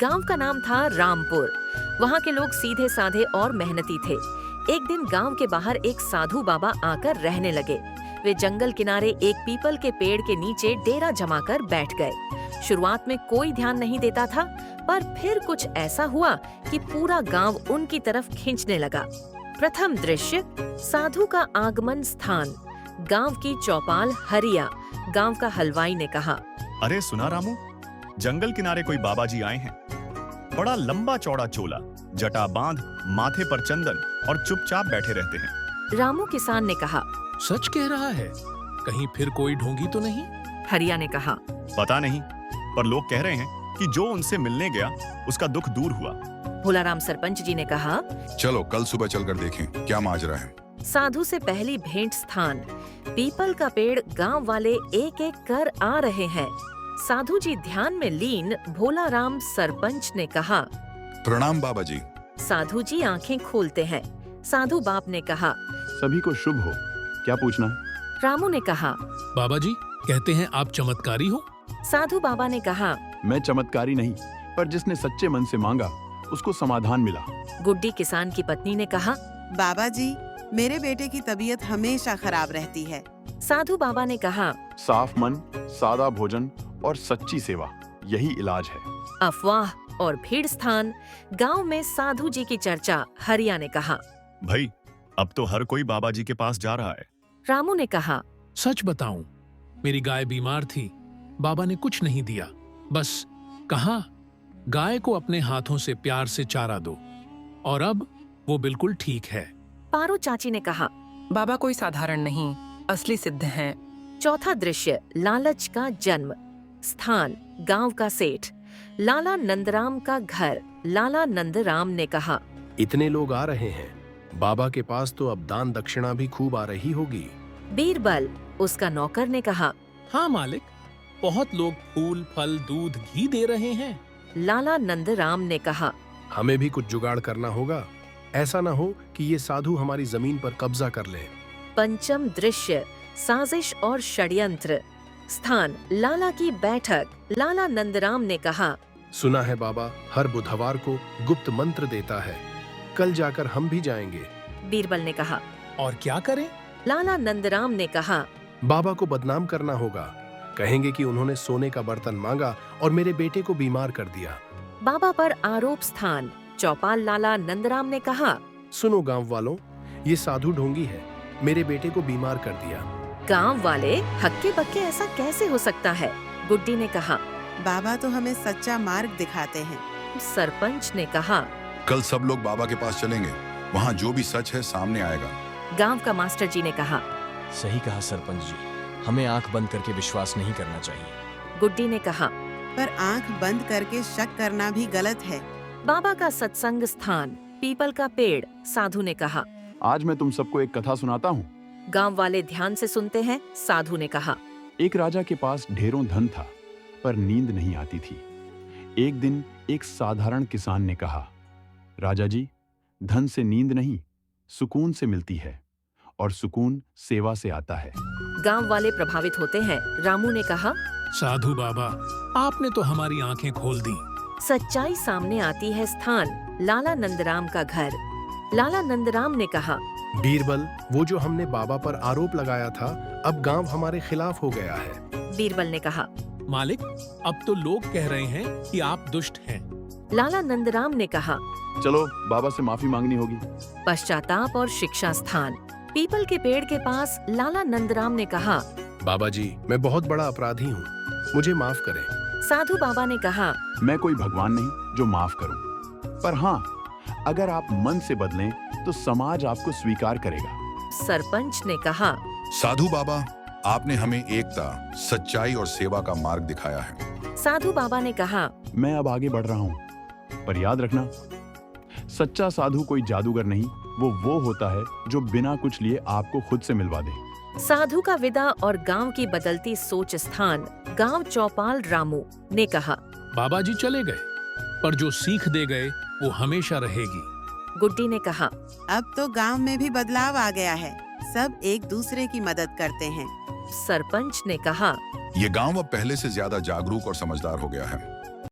गांव का नाम था रामपुर। वहाँ के लोग सीधे साधे और मेहनती थे। एक दिन गांव के बाहर एक साधु बाबा आकर रहने लगे। वे जंगल किनारे एक पीपल के पेड़ के नीचे डेरा जमाकर बैठ गए। शुरुआत में कोई ध्यान नहीं देता था, पर फिर कुछ ऐसा हुआ कि पूरा गांव उनकी तरफ खींचने लगा। प्रथम दृश्य, साधु का आगमन स्थान। गांव की चौपाल हरिया। गांव का हलवाई ने कहा, अरे सुना रामू, जंगल किनारे कोई बाबा जी आए हैं। बड़ा लंबा चौड़ा चोला, जटा बांध, माथे पर चंदन और चुपचाप बैठे रहते हैं। रामू किसान ने कहा, सच कह रहा है? कहीं फिर कोई ढोंगी तो नहीं? हरिया ने कहा, पता नहीं, पर लोग कह रहे हैं कि जो उनसे मिलने गया उसका दुख दूर हुआ। भोलाराम सरपंच जी ने कहा, चलो कल सुबह चलकर देखें क्या माजरा है। साधु से पहली भेंट स्थान। पीपल का पेड़। गांव वाले एक एक कर आ रहे हैं। साधु जी ध्यान में लीन। भोलाराम सरपंच ने कहा, प्रणाम बाबा जी। साधु जी आंखें खोलते हैं। साधु बाप ने कहा, सभी को शुभ हो। क्या पूछना है? रामू ने कहा, बाबा जी कहते हैं आप चमत्कारी हो। साधु बाबा ने कहा, मैं चमत्कारी नहीं, पर जिसने सच्चे मन से मांगा उसको समाधान मिला। गुड्डी किसान की पत्नी ने कहा, बाबा जी, मेरे बेटे की तबीयत हमेशा खराब रहती है। साधु बाबा ने कहा, साफ मन, सादा भोजन और सच्ची सेवा, यही इलाज है। अफवाह और भीड़ स्थान। गांव में साधु जी की चर्चा। हरिया ने कहा, भाई अब तो हर कोई बाबा जी के पास जा रहा है। रामू ने कहा, सच बताऊं, मेरी गाय बीमार थी, बाबा ने कुछ नहीं दिया, बस कहा गाय को अपने हाथों से प्यार से चारा दो, और अब वो बिल्कुल ठीक है। पारो चाची ने कहा, बाबा कोई साधारण नहीं, असली सिद्ध हैं। चौथा दृश्य, लालच का जन्म स्थान। गांव का सेठ। लाला नंदराम का घर। लाला नंदराम ने कहा, इतने लोग आ रहे हैं, बाबा के पास तो अब दान दक्षिणा भी खूब आ रही होगी। बीरबल, उसका नौकर ने कहा, हाँ मालिक, बहुत लोग फूल, फल, दूध, घी दे रहे हैं। लाला नंदराम ने कहा, हमें भी कुछ जुगाड़ करना होगा, ऐसा न हो कि ये साधु हमारी जमीन पर कब्जा कर लें। पंचम दृश्य, साजिश और षड्यंत्र स्थान। लाला की बैठक। लाला नंदराम ने कहा, सुना है बाबा हर बुधवार को गुप्त मंत्र देता है, कल जाकर हम भी जाएंगे। बीरबल ने कहा, और क्या करें? लाला नंदराम ने कहा, बाबा को बदनाम करना होगा, कहेंगे कि उन्होंने सोने का बर्तन मांगा और मेरे बेटे को बीमार कर दिया। बाबा पर आरोप स्थान। चौपाल लाला नंदराम ने कहा, सुनो गांव वालों, ये साधु ढोंगी है, मेरे बेटे को बीमार कर दिया। गांव वाले, हक्के बक्के ऐसा कैसे हो सकता है? गुड्डी ने कहा, बाबा तो हमें सच्चा मार्ग दिखाते हैं। सरपंच ने कहा, कल सब लोग बाबा के पास चलेंगे, वहाँ जो भी सच है सामने आएगा। गांव का मास्टर जी ने कहा, सही कहा सरपंच जी, हमें आंख बंद करके विश्वास नहीं करना चाहिए। गुड्डी ने कहा, पर आंख बंद करके शक करना भी गलत है। बाबा का सत्संग स्थान। पीपल का पेड़। साधु ने कहा, आज मैं तुम सबको एक कथा सुनाता हूँ। गांव वाले ध्यान से सुनते हैं। साधु ने कहा, एक राजा के पास ढेरों धन था, पर नींद नहीं आती थी। एक दिन एक साधारण किसान ने कहा, राजा जी, धन से नींद नहीं, सुकून से मिलती है, और सुकून सेवा से आता है। गांव वाले प्रभावित होते हैं। रामू ने कहा, साधु बाबा, आपने तो हमारी आंखें खोल दी। सच्चाई सामने आती है स्थान। लाला नंदराम का घर। लाला नंदराम ने कहा, बीरबल, वो जो हमने बाबा पर आरोप लगाया था, अब गांव हमारे खिलाफ हो गया है। बीरबल ने कहा, मालिक, अब तो लोग कह रहे हैं कि आप दुष्ट हैं। लाला नंदराम ने कहा, चलो बाबा से माफी मांगनी होगी। पश्चाताप और शिक्षा स्थान। पीपल के पेड़ के पास लाला नंदराम ने कहा, बाबा जी, मैं बहुत बड़ा अपराधी हूँ, मुझे माफ करें। साधु बाबा ने कहा, मैं कोई भगवान नहीं जो माफ करूं, पर हाँ, अगर आप मन से बदलें तो समाज आपको स्वीकार करेगा। सरपंच ने कहा, साधु बाबा, आपने हमें एकता, सच्चाई और सेवा का मार्ग दिखाया है। साधु बाबा ने कहा, मैं अब आगे बढ़ रहा हूँ, पर याद रखना, सच्चा साधु कोई जादूगर नहीं, वो होता है जो बिना कुछ लिए आपको खुद से मिलवा दे। साधु का विदा और गांव की बदलती सोच स्थान। गांव चौपाल रामू ने कहा, बाबा जी चले गए, पर जो सीख दे गए वो हमेशा रहेगी। गुड्डी ने कहा, अब तो गांव में भी बदलाव आ गया है, सब एक दूसरे की मदद करते हैं। सरपंच ने कहा, ये गांव अब पहले से ज्यादा जागरूक और समझदार हो गया है।